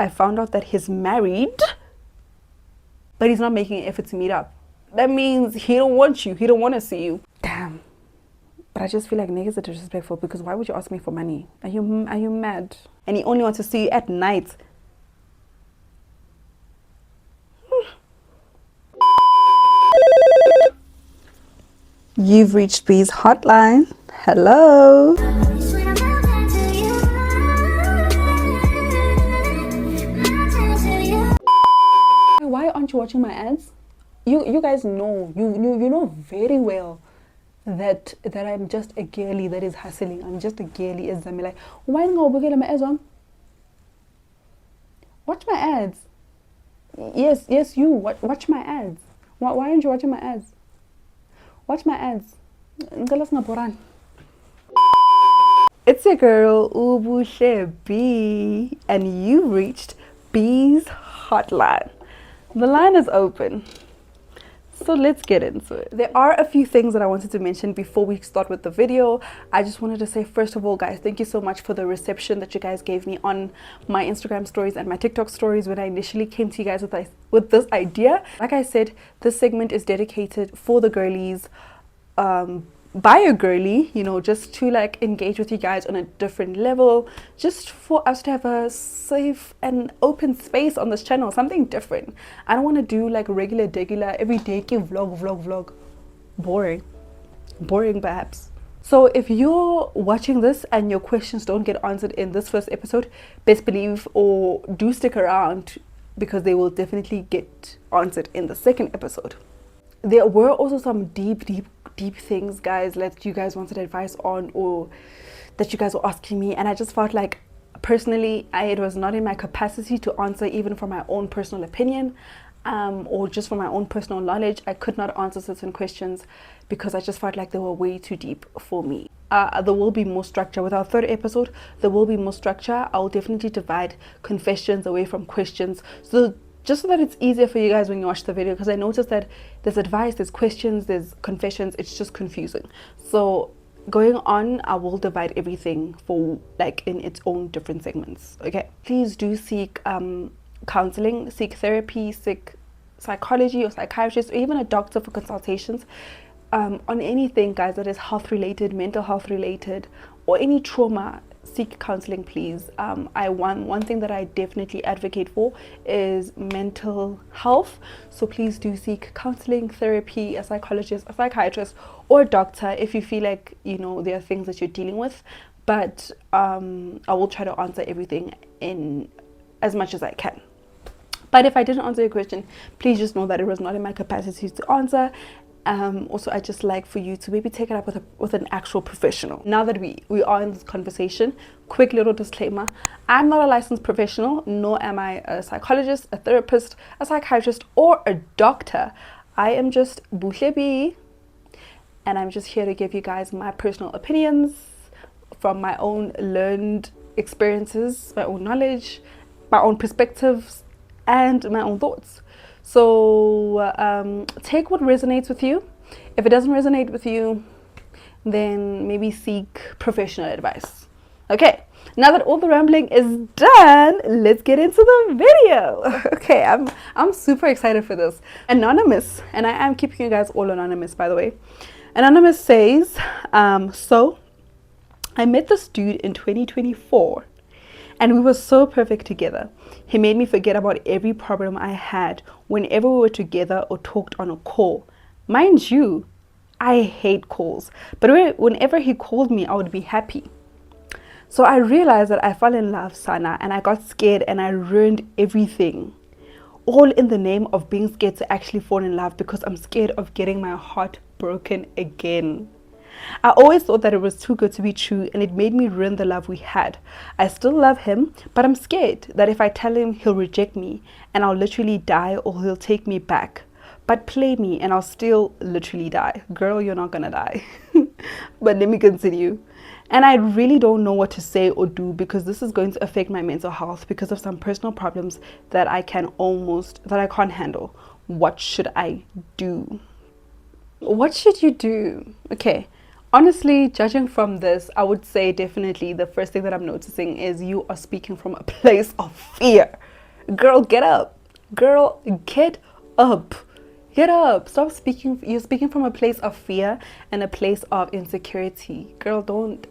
I found out that he's married, but he's not making an effort to meet up. That means he don't want you. He don't want to see you. Damn. But I just feel like niggas are disrespectful, because why would you ask me for money? Are you mad? And he only wants to see you at night. You've reached B's hotline. Hello. Why aren't you watching my ads? You guys know, you know very well that I'm just a girly that is hustling. I'm just a girly as I'm like, why not my ads on? Watch my ads. Yes, you watch my ads. Why aren't you watching my ads? Watch my ads. It's your girl Buhle B, and you reached B's hotline. The line is open, so let's get into it. There are a few things that I wanted to mention before we start with the video. I just wanted to say, first of all, guys, thank you so much for the reception that you guys gave me on my Instagram stories and my TikTok stories when I initially came to you guys with this idea. Like I said, this segment is dedicated for the girlies, by a girly, you know, just to like engage with you guys on a different level, just for us to have a safe and open space on this channel, something different. I don't want to do like regular everyday vlog. Boring perhaps. So if you're watching this and your questions don't get answered in this first episode, best believe or do stick around, because they will definitely get answered in the second episode. There were also some deep things, guys, that you guys wanted advice on, or that you guys were asking me, and I just felt like personally it was not in my capacity to answer, even from my own personal opinion, or just from my own personal knowledge. I could not answer certain questions because I just felt like they were way too deep for me. There will be more structure with our third episode. There will be more structure. I'll definitely divide confessions away from questions, so just so that it's easier for you guys when you watch the video, because I noticed that there's advice, there's questions, there's confessions. It's just confusing. So going on, I will divide everything for like in its own different segments. Okay, please do seek counseling, seek therapy, seek psychology or psychiatrist, or even a doctor for consultations on anything, guys, that is health related, mental health related, or any trauma. Seek counseling, please. One thing that I definitely advocate for is mental health, so please do seek counseling, therapy, a psychologist, a psychiatrist, or a doctor if you feel like, you know, there are things that you're dealing with. But I will try to answer everything in as much as I can. But if I didn't answer your question, please just know that it was not in my capacity to answer. Also, I just like for you to maybe take it up with an actual professional. Now that we are in this conversation, quick little disclaimer: I'm not a licensed professional, nor am I a psychologist, a therapist, a psychiatrist, or a doctor. I am just Buhle B, and I'm just here to give you guys my personal opinions from my own learned experiences, my own knowledge, my own perspectives, and my own thoughts. So take what resonates with you. If it doesn't resonate with you, then maybe seek professional advice. Okay, now that all the rambling is done, let's get into the video. Okay, I'm super excited for this. Anonymous, and I am keeping you guys all anonymous, by the way. Anonymous says, so I met this dude in 2024. And we were so perfect together. He made me forget about every problem I had whenever we were together or talked on a call. Mind you, I hate calls, but whenever he called me, I would be happy. So I realized that I fell in love, Sana, and I got scared and I ruined everything. All in the name of being scared to actually fall in love, because I'm scared of getting my heart broken again. I always thought that it was too good to be true, and it made me ruin the love we had. I still love him, but I'm scared that if I tell him, he'll reject me and I'll literally die, or he'll take me back, but play me and I'll still literally die. Girl, you're not gonna die. But let me continue. And I really don't know what to say or do, because this is going to affect my mental health because of some personal problems that I can't handle. What should I do? What should you do? Okay. Honestly, judging from this, I would say definitely the first thing that I'm noticing is you are speaking from a place of fear. Girl, get up. Girl, get up. Get up. Stop speaking. You're speaking from a place of fear and a place of insecurity. Girl, don't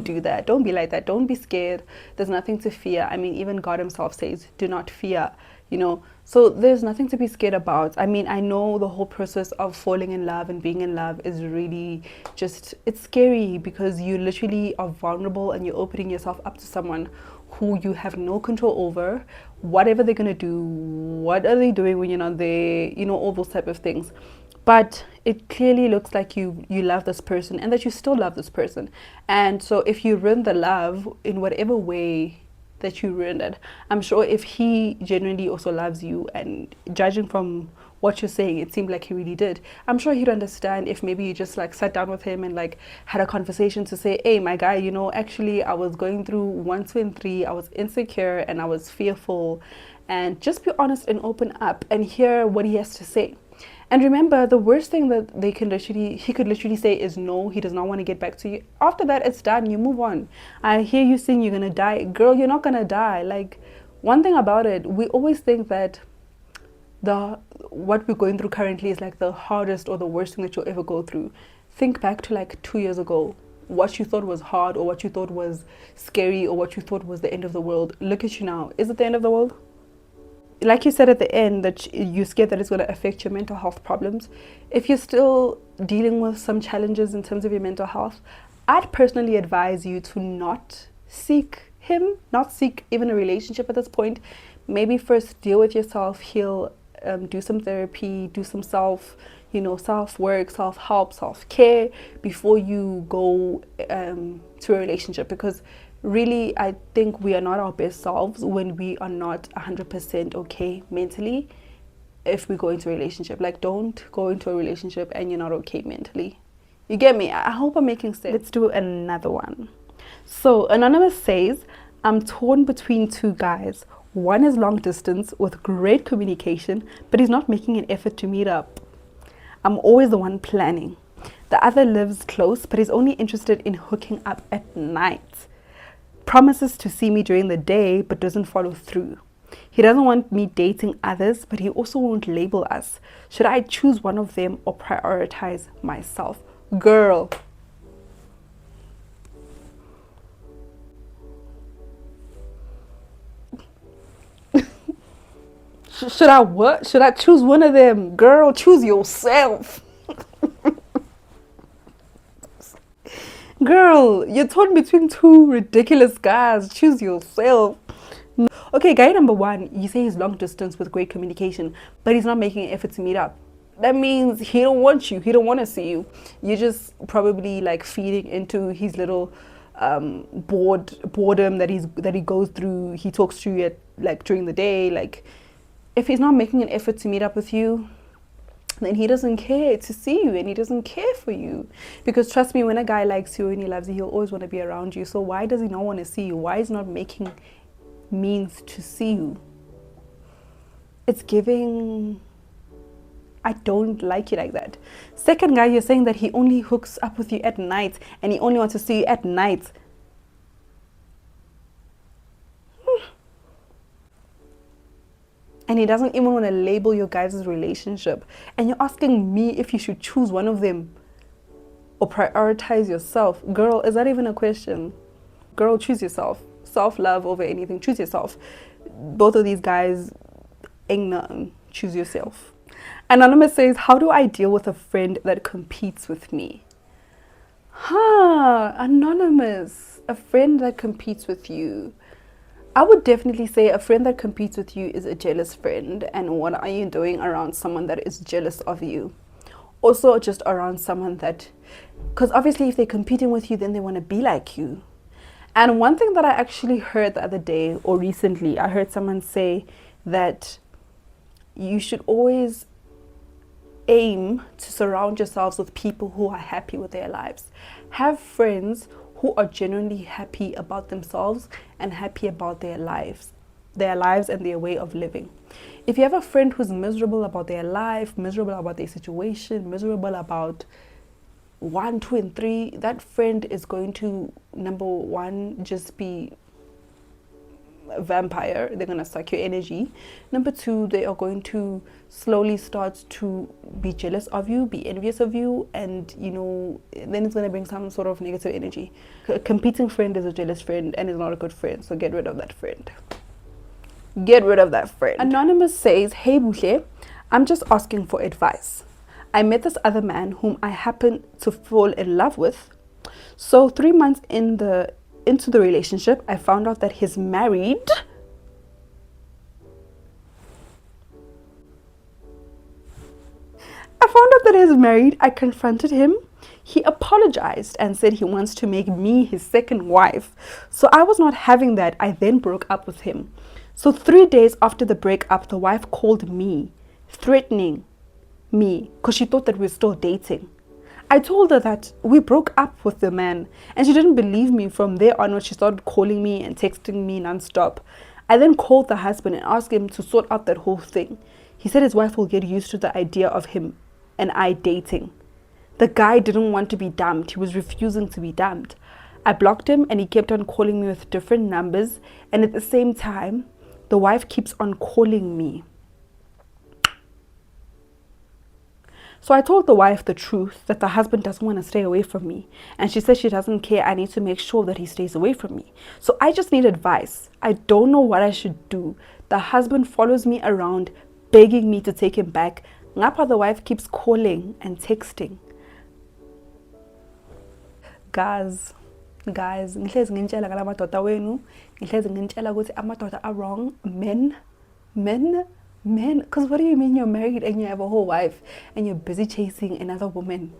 do that. Don't be like that. Don't be scared. There's nothing to fear. I mean, even God himself says, do not fear, you know. So there's nothing to be scared about. I mean, I know the whole process of falling in love and being in love is really just, it's scary because you literally are vulnerable and you're opening yourself up to someone who you have no control over. Whatever they're gonna do, what are they doing when you're not there, you know, all those type of things. But it clearly looks like you love this person and that you still love this person. And so if you ruin the love in whatever way that you ruined it, I'm sure if he genuinely also loves you, and judging from what you're saying, it seemed like he really did, I'm sure he'd understand if maybe you just like sat down with him and like had a conversation to say, hey, my guy, you know, actually I was going through 1, 2 and 3, I was insecure and I was fearful, and just be honest and open up and hear what he has to say. And remember, the worst thing that he could literally say is no, he does not want to get back to you. After that, it's done. You move on. I hear you saying you're going to die. Girl, you're not going to die. Like, one thing about it, we always think that what we're going through currently is like the hardest or the worst thing that you'll ever go through. Think back to like 2 years ago, what you thought was hard or what you thought was scary or what you thought was the end of the world. Look at you now. Is it the end of the world? Like you said at the end, that you're scared that it's going to affect your mental health problems. If you're still dealing with some challenges in terms of your mental health, I'd personally advise you to not seek him, not seek even a relationship at this point. Maybe first deal with yourself, heal, do some therapy, do some self-work, self-help, self-care before you go to a relationship. Because really, I think we are not our best selves when we are not 100% okay mentally if we go into a relationship. Like, don't go into a relationship and you're not okay mentally. You get me? I hope I'm making sense. Let's do another one. So, Anonymous says, I'm torn between two guys. One is long distance with great communication, but he's not making an effort to meet up. I'm always the one planning. The other lives close, but he's only interested in hooking up at night. Promises to see me during the day but doesn't follow through. He doesn't want me dating others, but he also won't label us. Should I choose one of them or prioritize myself? Girl. Should I what? Should I choose one of them? Girl, choose yourself. Girl, you're torn between two ridiculous guys. Choose yourself. Okay, guy number one, you say he's long distance with great communication, but he's not making an effort to meet up. That means he don't want you. He don't want to see you. You're just probably like feeding into his little boredom that he goes through. He talks to you at, like, during the day. Like, if he's not making an effort to meet up with you, then he doesn't care to see you and he doesn't care for you. Because trust me, when a guy likes you and he loves you, he'll always want to be around you. So why does he not want to see you? Why is he not making means to see you? It's giving, I don't like you like that. Second guy, you're saying that he only hooks up with you at night and he only wants to see you at night. And he doesn't even want to label your guys' relationship. And you're asking me if you should choose one of them or prioritize yourself. Girl, is that even a question? Girl, choose yourself. Self-love over anything. Choose yourself. Both of these guys ain't nothing. Choose yourself. Anonymous says, how do I deal with a friend that competes with me? Anonymous. A friend that competes with you. I would definitely say a friend that competes with you is a jealous friend. And what are you doing around someone that is jealous of you? Also, just around someone that, because obviously if they're competing with you, then they want to be like you. And one thing that I actually heard the other day or recently, I heard someone say that you should always aim to surround yourselves with people who are happy with their lives. Have friends who are genuinely happy about themselves and happy about their lives and their way of living. If you have a friend who's miserable about their life, miserable about their situation, miserable about 1, 2, and 3, that friend is going to, number one, just be a vampire. They're going to suck your energy. Number two, they are going to slowly start to be jealous of you, be envious of you, and then it's going to bring some sort of negative energy. A competing friend is a jealous friend and is not a good friend, so get rid of that friend. Get rid of that friend. Anonymous says, hey Buhle, I'm just asking for advice. I met this other man whom I happen to fall in love with. So 3 months into the relationship, I found out that he's married. I confronted him. He apologized and said he wants to make me his second wife. So I was not having that. I then broke up with him. So 3 days after the breakup, the wife called me, threatening me because she thought that we were still dating. I told her that we broke up with the man, and she didn't believe me. From there onwards, she started calling me and texting me nonstop. I then called the husband and asked him to sort out that whole thing. He said his wife will get used to the idea of him and I dating. The guy didn't want to be dumped. He was refusing to be dumped. I blocked him and he kept on calling me with different numbers, and at the same time, the wife keeps on calling me. So I told the wife the truth, that the husband doesn't want to stay away from me. And she said she doesn't care. I need to make sure that he stays away from me. So I just need advice. I don't know what I should do. The husband follows me around, begging me to take him back. Ngapha the wife keeps calling and texting. Guys, ngihlezi ngintshela ngala madoda wenu, ngihlezi ngintshela ukuthi amadoda are wrong. Men, because what do you mean you're married and you have a whole wife and you're busy chasing another woman?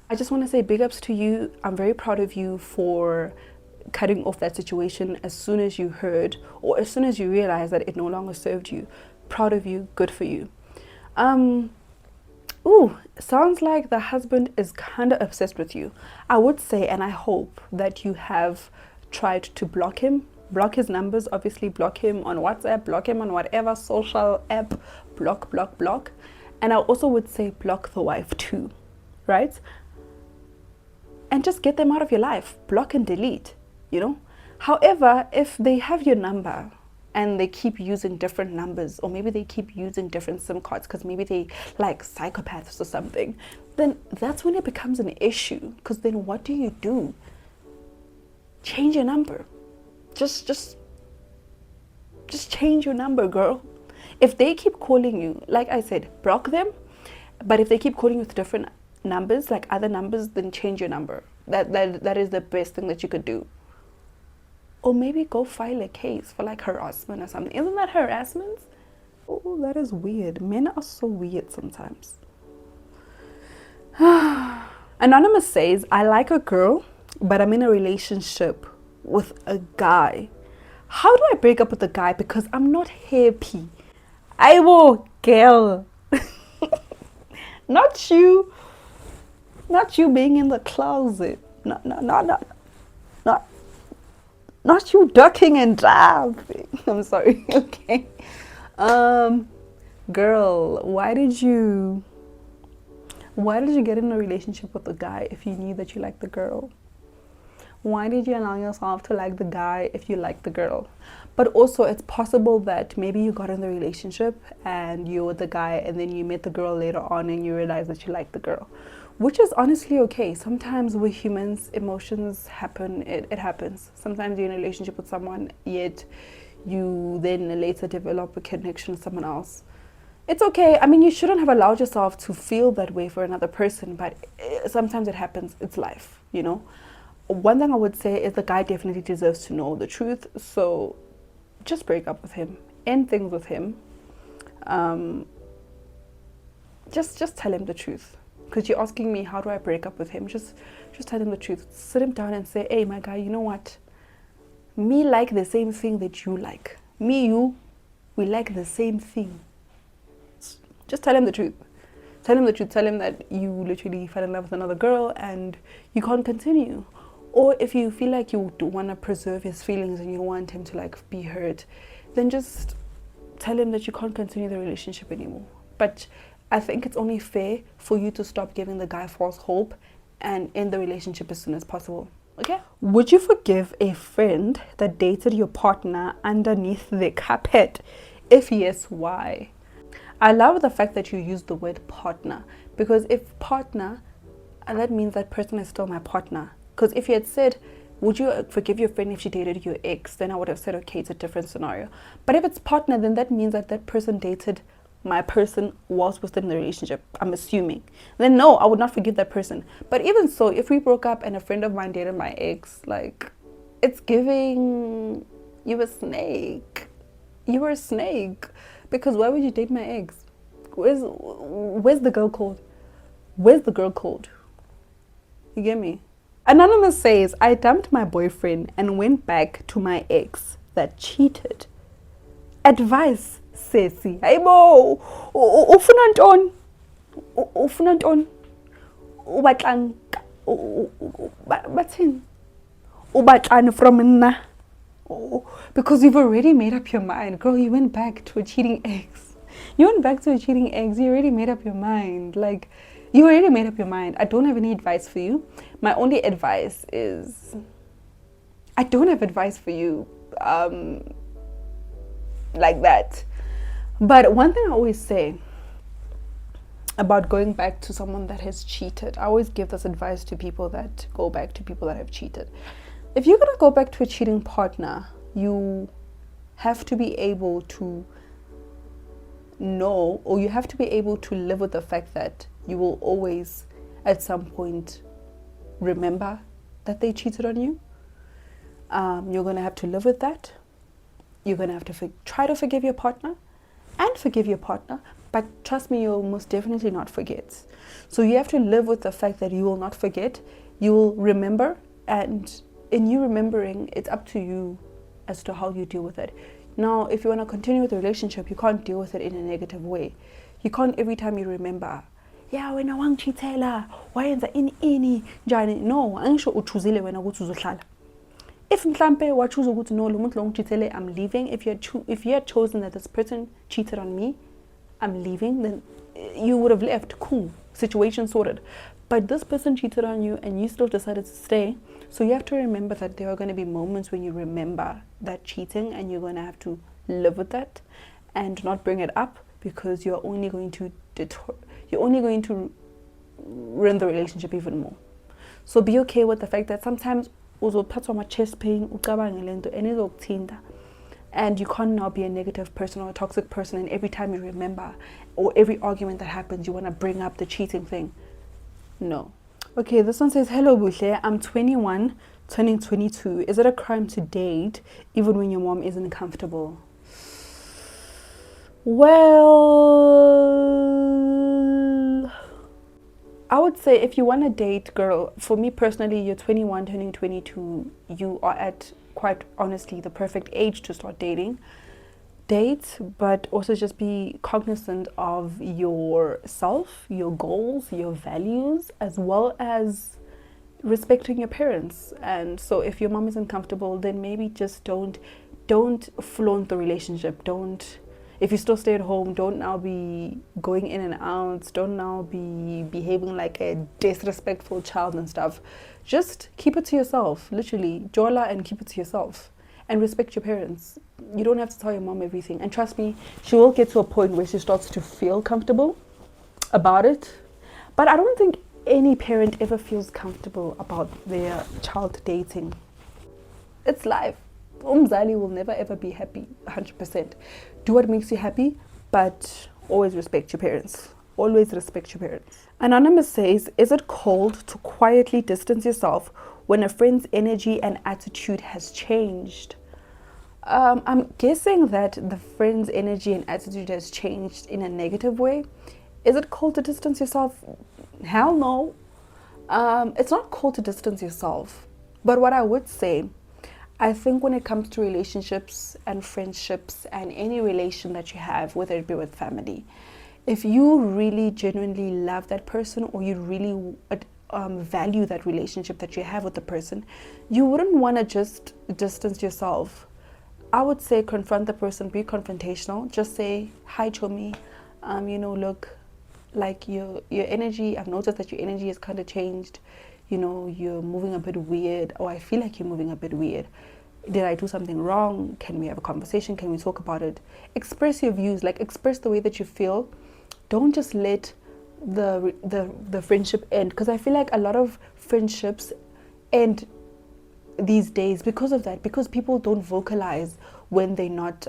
I just want to say big ups to you. I'm very proud of you for cutting off that situation as soon as you heard, or as soon as you realized that it no longer served you. Proud of you. Good for you. Sounds like the husband is kind of obsessed with you. I would say, and I hope that you have tried to block him. Block his numbers, obviously block him on WhatsApp, block him on whatever social app, block. And I also would say block the wife too, right? And just get them out of your life. Block and delete, However, if they have your number and they keep using different numbers, or maybe they keep using different SIM cards because maybe they like psychopaths or something, then that's when it becomes an issue. Because then what do? Change your number. Just change your number, girl. If they keep calling you, like I said, block them. But if they keep calling you with different numbers, like other numbers, then change your number. That is the best thing that you could do. Or maybe go file a case for like harassment or something. Isn't that harassment? Oh, that is weird. Men are so weird sometimes. Anonymous says, I like a girl, but I'm in a relationship with a guy. How do I break up with a guy? Because I'm not happy. I will, girl. Not you being in the closet. Not you ducking and driving. I'm sorry. Okay. Girl, why did you get in a relationship with a guy if you knew that you liked the girl? Why did you allow yourself to like the guy if you like the girl? But also, it's possible that maybe you got in the relationship and you're with the guy, and then you met the girl later on and you realize that you like the girl, which is honestly okay. Sometimes we're humans, emotions happen, it happens. Sometimes you're in a relationship with someone, yet you then later develop a connection with someone else. It's okay. I mean, you shouldn't have allowed yourself to feel that way for another person, but sometimes it happens. It's life, One thing I would say is the guy definitely deserves to know the truth. So just break up with him. End things with him. Just tell him the truth. Because you're asking me, how do I break up with him? Just tell him the truth. Sit him down and say, hey, my guy, you know what? Me like the same thing that you like. Me, you, we like the same thing. Just tell him the truth. Tell him the truth. Tell him that you literally fell in love with another girl and you can't continue. Or if you feel like you want to preserve his feelings and you want him to like be hurt, then just tell him that you can't continue the relationship anymore. But I think it's only fair for you to stop giving the guy false hope and end the relationship as soon as possible. Okay? Would you forgive a friend that dated your partner underneath the carpet? If yes, why? I love the fact that you use the word partner, because if partner, that means that person is still my partner. Because if you had said, would you forgive your friend if she dated your ex, then I would have said, okay, it's a different scenario. But if it's partner, then that means that that person dated my person whilst within the relationship, I'm assuming. Then no, I would not forgive that person. But even so, if we broke up and a friend of mine dated my ex, like, it's giving you a snake. You were a snake. Because why would you date my ex? Where's the girl code? Where's the girl code? You get me? Anonymous says, I dumped my boyfriend and went back to my ex that cheated. Advice, Sesi. Hayibo, ufuna ntoni? Ufuna ntoni? Ubatlang bathini? Ubatlani from na? Because you've already made up your mind. Girl, you went back to a cheating ex. You went back to a cheating ex. You already made up your mind. Like, you already made up your mind. I don't have any advice for you. My only advice is, I don't have advice for you like that. But one thing I always say about going back to someone that has cheated, I always give this advice to people that go back to people that have cheated. If you're going to go back to a cheating partner, you have to be able to know, or you have to be able to live with the fact that you will always at some point remember that they cheated on you. You're going to have to live with that. You're going to have to try to forgive your partner and forgive your partner, but trust me, you'll most definitely not forget. So you have to live with the fact that you will not forget, you will remember, and in you remembering, it's up to you as to how you deal with it. Now, if you want to continue with the relationship, you can't deal with it in a negative way. You can't every time you remember, yeah, wena wangchithela, wayenza ini njani. No, angisho uchuzile wena ukuthi uzohlala. If mhlambe wachoose ukuthi no, lo muntu lo ngchithele, I'm leaving. If you had chosen that this person cheated on me, I'm leaving, then you would have left. Cool, situation sorted. But this person cheated on you and you still decided to stay. So you have to remember that there are going to be moments when you remember that cheating, and you're going to have to live with that and not bring it up, because you're only going to ruin the relationship even more. So be okay with the fact that sometimes uzophathwa ma chest pain, ucabange lento and izokuthinta. And you can't now be a negative person or a toxic person, and every time you remember or every argument that happens, you want to bring up the cheating thing. No. Okay, this one says, hello Buhle, I'm 21, turning 22. Is it a crime to date even when your mom isn't comfortable? Well, I would say if you want to date, girl, for me personally, you're 21, turning 22, you are at, quite honestly, the perfect age to start dating. Date, but also just be cognizant of yourself, your goals, your values, as well as respecting your parents. And so if your mom isn't comfortable, then maybe just don't flaunt the relationship. If you still stay at home, don't now be going in and out, don't now be behaving like a disrespectful child and stuff. Just keep it to yourself, literally, jola, and keep it to yourself. And respect your parents. You don't have to tell your mom everything. And trust me, she will get to a point where she starts to feel comfortable about it. But I don't think any parent ever feels comfortable about their child dating. It's life. Umzali will never ever be happy 100%. Do what makes you happy, but always respect your parents. Always respect your parents. Anonymous says, is it cold to quietly distance yourself when a friend's energy and attitude has changed? I'm guessing that the friend's energy and attitude has changed in a negative way. Is it cold to distance yourself? Hell no. It's not cold to distance yourself. But what I would say, I think when it comes to relationships and friendships and any relation that you have, whether it be with family, if you really genuinely love that person, or you really value that relationship that you have with the person, you wouldn't want to just distance yourself. I would say confront the person, be confrontational. Just say, hi Chomi, look, Like your energy, I've noticed that your energy has kind of changed. You know, you're moving a bit weird, or I feel like you're moving a bit weird. Did I do something wrong? Can we have a conversation? Can we talk about it? Express your views, like express the way that you feel. Don't just let the friendship end, because I feel like a lot of friendships end these days because of that, because people don't vocalize when they're not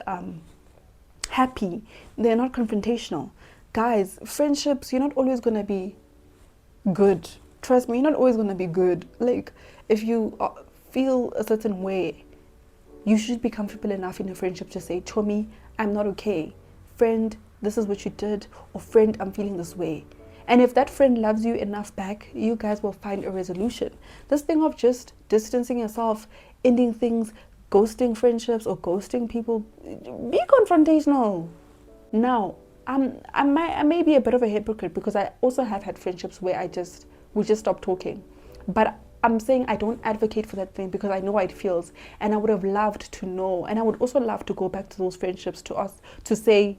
happy, they're not confrontational. Guys, friendships, you're not always gonna be good. Trust me, you're not always gonna be good. Like, if you feel a certain way, you should be comfortable enough in a friendship to say, Chomi, I'm not okay. Friend, this is what you did. Or friend, I'm feeling this way. And if that friend loves you enough back, you guys will find a resolution. This thing of just distancing yourself, ending things, ghosting friendships or ghosting people, be confrontational. Now, I may be a bit of a hypocrite, because I also have had friendships where we just stop talking. But I'm saying I don't advocate for that thing, because I know how it feels, and I would have loved to know, and I would also love to go back to those friendships to us to say,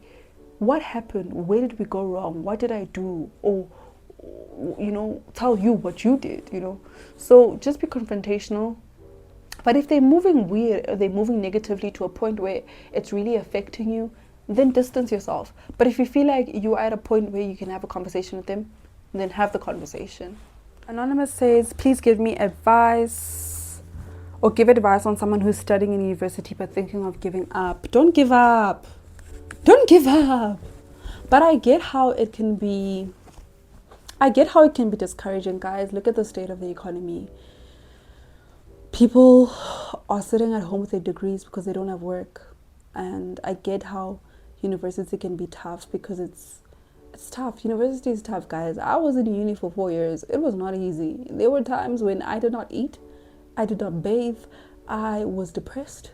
what happened? Where did we go wrong? What did I do? Or, you know, tell you what you did, you know. So just be confrontational. But if they're moving weird, or they're moving negatively to a point where it's really affecting you, then distance yourself. But if you feel like you are at a point where you can have a conversation with them, then have the conversation. Anonymous says, please give me advice, or give advice on someone who's studying in university but thinking of giving up. Don't give up. Don't give up. But I get how it can be discouraging, guys. Look at the state of the economy. People are sitting at home with their degrees because they don't have work. And I get how university can be tough, because it's tough. University is tough, guys. I was in uni for 4 years. It was not easy. There were times when I did not eat, I did not bathe, I was depressed,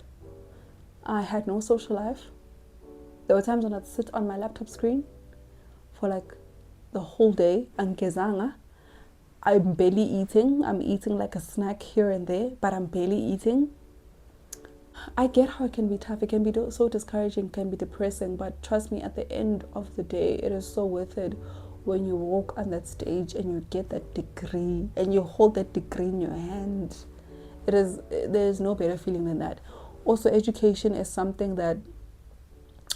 I had no social life. There were times when I'd sit on my laptop screen for like the whole day, and kezanga. I'm barely eating. I'm eating like a snack here and there, but I'm barely eating. I get how it can be tough. It can be so discouraging, can be depressing, but trust me, at the end of the day, it is so worth it when you walk on that stage and you get that degree and you hold that degree in your hand. There's no better feeling than that. Also, education is something that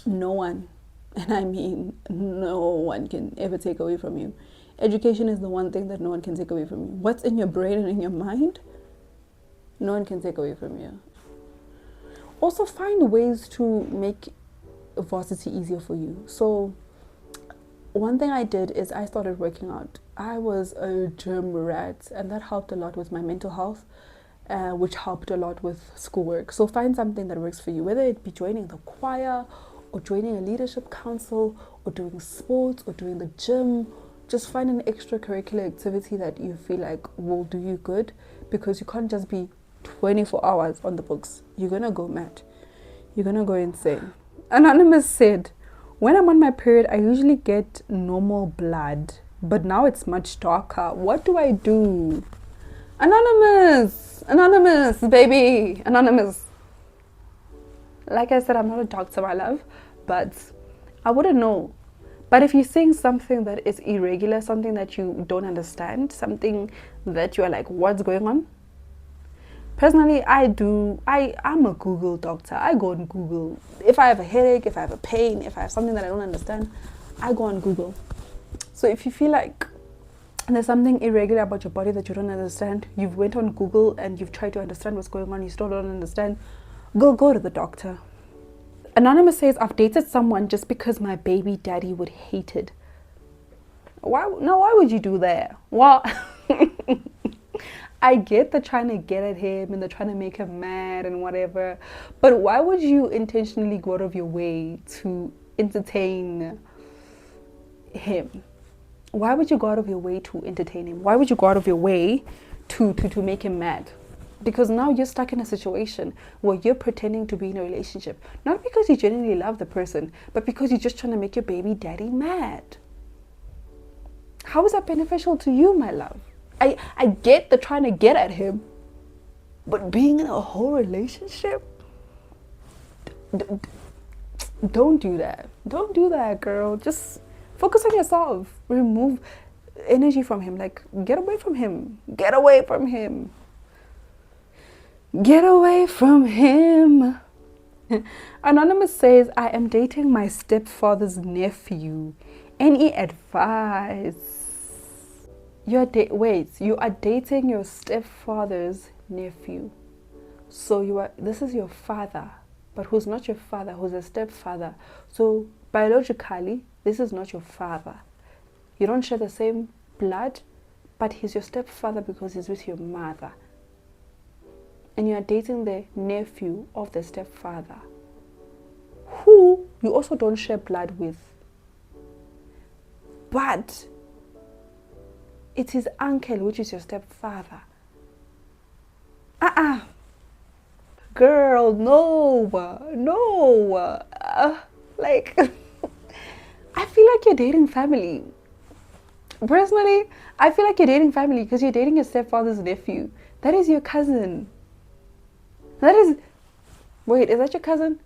no one, and I mean no one, can ever take away from you. Education is the one thing that no one can take away from you. What's in your brain and in your mind, no one can take away from you. Also, find ways to make varsity easier for you. So one thing I did is I started working out. I was a gym rat, and that helped a lot with my mental health, which helped a lot with schoolwork. So find something that works for you, whether it be joining the choir or joining a leadership council or doing sports or doing the gym. Just find an extracurricular activity that you feel like will do you good, because you can't just be 24 hours on the books. You're gonna go mad. You're gonna go insane. Anonymous said, when I'm on my period, I usually get normal blood, but now it's much darker. What do I do? Anonymous, baby, anonymous. Like I said, I'm not a doctor, my love, but I wouldn't know. But if you're seeing something that is irregular, something that you don't understand, something that you're like, what's going on? Personally, I'm a Google doctor. I go on Google. If I have a headache, if I have a pain, if I have something that I don't understand, I go on Google. So if you feel like there's something irregular about your body that you don't understand, you've went on Google and you've tried to understand what's going on, you still don't understand, go to the doctor. Anonymous says, I've dated someone just because my baby daddy would hate it. Why would you do that? Well, I get the trying to get at him and the trying to make him mad and whatever, but why would you intentionally go out of your way to entertain him? Why would you go out of your way to entertain him? Why would you go out of your way to make him mad? Because now you're stuck in a situation where you're pretending to be in a relationship, not because you genuinely love the person, but because you're just trying to make your baby daddy mad. How is that beneficial to you, my love? I get the trying to get at him, but being in a whole relationship, don't do that. Don't do that, girl. Just Focus on yourself. Remove energy from him. Like, get away from him. Get away from him. Get away from him. Anonymous says, I am dating my stepfather's nephew. Any advice? You are dating your stepfather's nephew. So this is your father, but who's not your father, who's a stepfather. So biologically, this is not your father. You don't share the same blood, but he's your stepfather because he's with your mother. And you are dating the nephew of the stepfather, who you also don't share blood with. But it's his uncle, which is your stepfather. Girl, no. Like, I feel like you're dating family. Personally, I feel like you're dating family because you're dating your stepfather's nephew. That is your cousin. Wait, is that your cousin?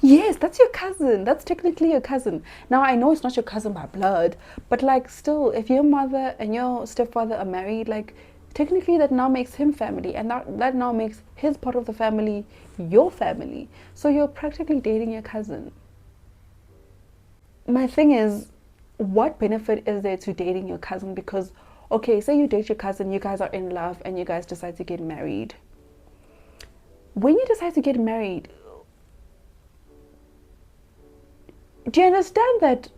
Yes, that's your cousin. That's technically your cousin. Now, I know it's not your cousin by blood, but like still, if your mother and your stepfather are married, like technically that now makes him family, and that now makes his part of the family your family. So you're practically dating your cousin. My thing is, what benefit is there to dating your cousin? Because, okay, say you date your cousin, you guys are in love, and you guys decide to get married. When you decide to get married, do you understand that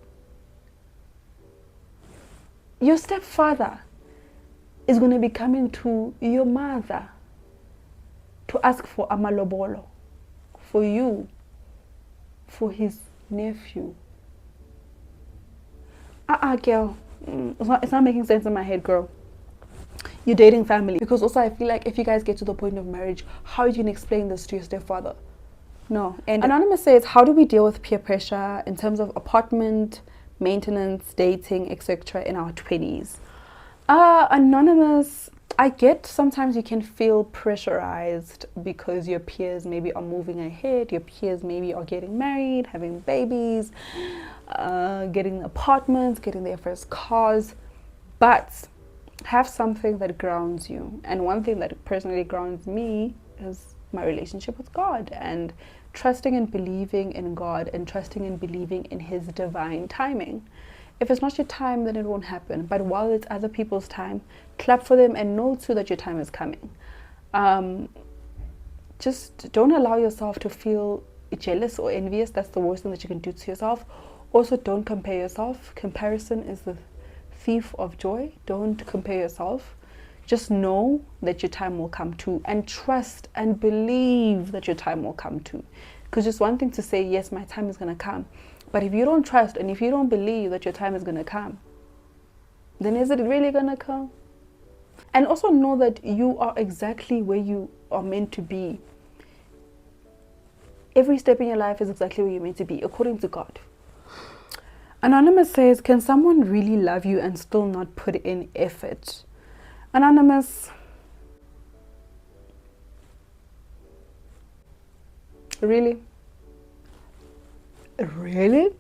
your stepfather is going to be coming to your mother to ask for amalobolo for you, for his nephew? Girl, it's not making sense in my head, girl. You're dating family. Because also I feel like if you guys get to the point of marriage, how are you going to explain this to your stepfather? No. And Anonymous says, how do we deal with peer pressure in terms of apartment, maintenance, dating, etc. in our 20s? Anonymous, I get sometimes you can feel pressurized because your peers maybe are moving ahead. Your peers maybe are getting married, having babies, getting apartments, getting their first cars. But have something that grounds you. And one thing that personally grounds me is my relationship with God, and trusting and believing in God, and trusting and believing in his divine timing. If it's not your time, then it won't happen. But while it's other people's time, clap for them and know too that your time is coming. Just don't allow yourself to feel jealous or envious. That's the worst thing that you can do to yourself. Also, don't compare yourself. Comparison is the thief of joy. Don't compare yourself. Just know that your time will come too, and trust and believe that your time will come too. Because it's one thing to say, yes, my time is going to come. But if you don't trust and if you don't believe that your time is going to come, then is it really going to come? And also know that you are exactly where you are meant to be. Every step in your life is exactly where you're meant to be, according to God. Anonymous says, can someone really love you and still not put in effort? Anonymous, really? Really?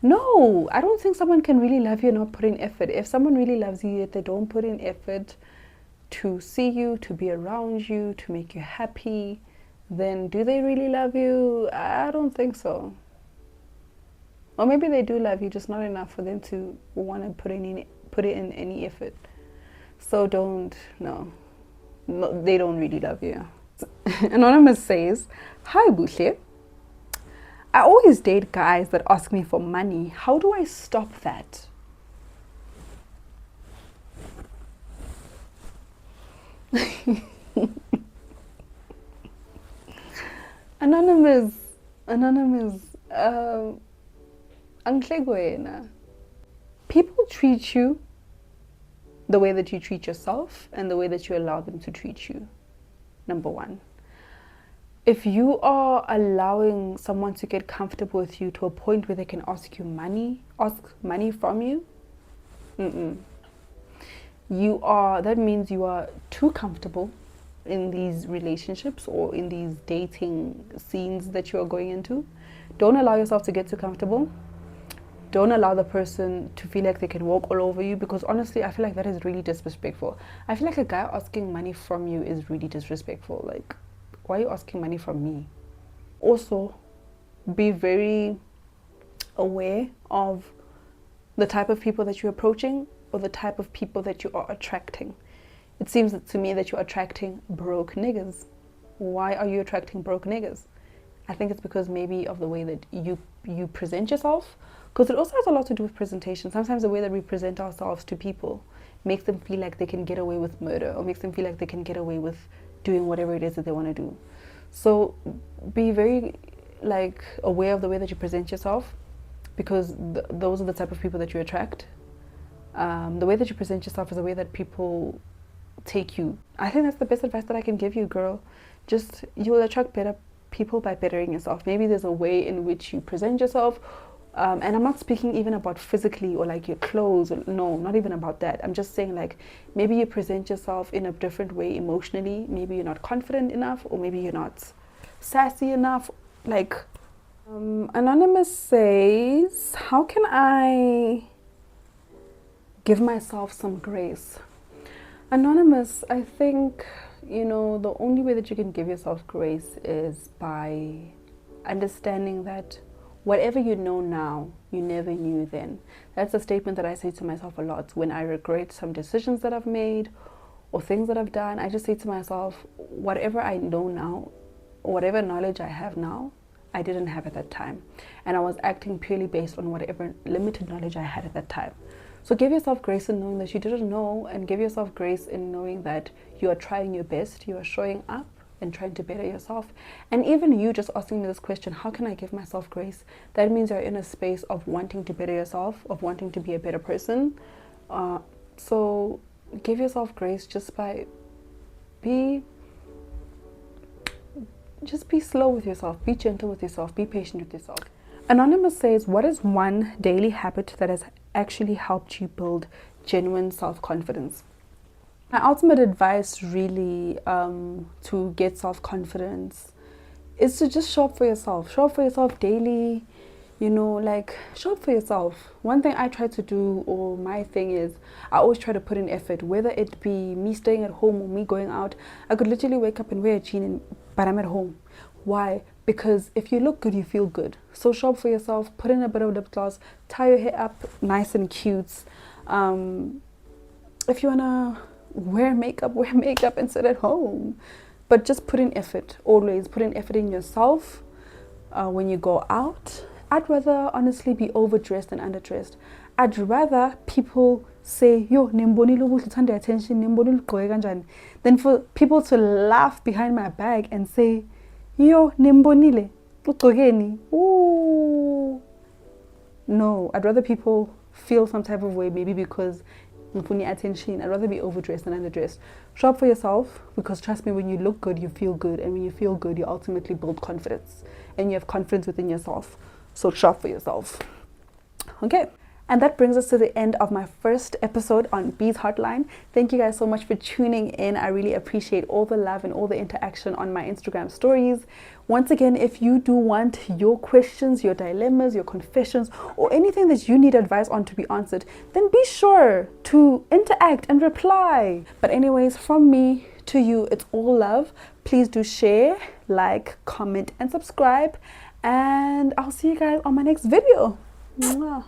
No, I don't think someone can really love you and not put in effort. If someone really loves you yet they don't put in effort to see you, to be around you, to make you happy, then do they really love you? I don't think so. Or maybe they do love you, just not enough for them to want to put in any effort. So no, they don't really love you. Anonymous says, hi Buhle. I always date guys that ask me for money. How do I stop that? Anonymous, people treat you the way that you treat yourself and the way that you allow them to treat you. Number one. If you are allowing someone to get comfortable with you to a point where they can ask money from you, that means you are too comfortable in these relationships or in these dating scenes that you are going into. Don't allow yourself to get too comfortable. don't allow the person to feel like they can walk all over you, because honestly I feel like that is really disrespectful. I feel like a guy asking money from you is really disrespectful. Like, why are you asking money from me? Also, be very aware of the type of people that you're approaching or the type of people that you are attracting. It seems to me that you're attracting broke niggas. Why are you attracting broke niggas? I think it's because maybe of the way that you present yourself, because it also has a lot to do with presentation. Sometimes the way that we present ourselves to people makes them feel like they can get away with murder, or makes them feel like they can get away with doing whatever it is that they want to do. So be very aware of the way that you present yourself, because those are the type of people that you attract. The way that you present yourself is the way that people take you. I think that's the best advice that I can give you, girl. Just, you will attract better people by bettering yourself. Maybe there's a way in which you present yourself, and I'm not speaking even about physically or like your clothes. No, not even about that. I'm just saying, like, maybe you present yourself in a different way emotionally. Maybe you're not confident enough, or maybe you're not sassy enough. Like, Anonymous says, how can I give myself some grace? Anonymous, I think, the only way that you can give yourself grace is by understanding that whatever you know now, you never knew then. That's a statement that I say to myself a lot when I regret some decisions that I've made or things that I've done. I just say to myself, whatever I know now, or whatever knowledge I have now, I didn't have at that time. And I was acting purely based on whatever limited knowledge I had at that time. So give yourself grace in knowing that you didn't know, and give yourself grace in knowing that you are trying your best, you are showing up and trying to better yourself. And even you just asking me this question, how can I give myself grace? That means you're in a space of wanting to better yourself, of wanting to be a better person. So give yourself grace just by be slow with yourself, be gentle with yourself, be patient with yourself. Anonymous says, what is one daily habit that has actually helped you build genuine self-confidence? My ultimate advice really to get self-confidence is to just show up for yourself. Show up for yourself daily, show up for yourself. One thing I try to do, or my thing is, I always try to put in effort, whether it be me staying at home or me going out. I could literally wake up and wear a jean, but I'm at home. Why? Because if you look good, you feel good. So show up for yourself, put in a bit of lip gloss, tie your hair up nice and cute. If you wanna wear makeup and sit at home. But just put in effort, always put in effort in yourself. When you go out, I'd rather honestly be overdressed than underdressed. I'd rather people say, yo, nimbonile ubuhle attention, nimbonile ugqoke kanjani, than for people to laugh behind my back and say, yo, nimbonile ugqokeni. Ooh. No, I'd rather people feel some type of way, maybe because ngifuna attention. I'd rather be overdressed than underdressed. Show up for yourself, because trust me, when you look good, you feel good, and when you feel good, you ultimately build confidence, and you have confidence within yourself. So show up for yourself. Okay. And that brings us to the end of my first episode on Bees Hotline. Thank you guys so much for tuning in. I really appreciate all the love and all the interaction on my Instagram stories. Once again, if you do want your questions, your dilemmas, your confessions, or anything that you need advice on to be answered, then be sure to interact and reply. But anyways, from me to you, it's all love. Please do share, like, comment, and subscribe. And I'll see you guys on my next video. Mwah.